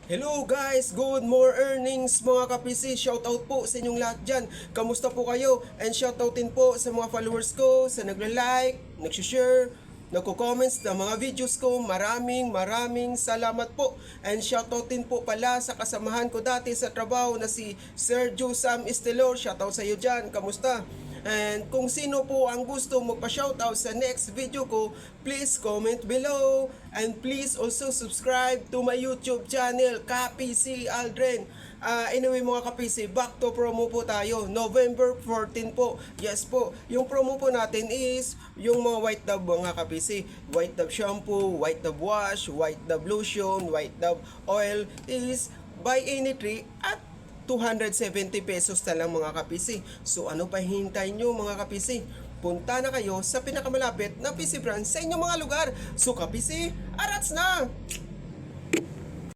Hello guys! Good more earnings mga ka-PC! Shoutout po sa inyong lahat dyan. Kamusta po kayo? And shoutout din po sa mga followers ko, sa nagla-like, nag-share, nagko-comments ng mga videos ko. Maraming salamat po. And shoutout din po pala sa kasamahan ko dati sa trabaho na si Sergio Sam Estelor. Shoutout sa iyo dyan. Kamusta? And kung sino po ang gusto magpa-shoutout sa next video ko, please comment below. And please also subscribe to my YouTube channel, KaPC Aldren. Anyway mga ka-PC, back to promo po tayo. November 14 po. Yes po. Yung promo po natin is yung mga white dove mga ka-PC. White dove shampoo, white dove wash, white dove lotion, white dove oil is buy any three at 270 pesos na lang mga ka-PC. So ano pa hintay nyo mga ka-PC? Punta na kayo sa pinakamalapit na PC brand sa inyong mga lugar. So ka-PC, arats na!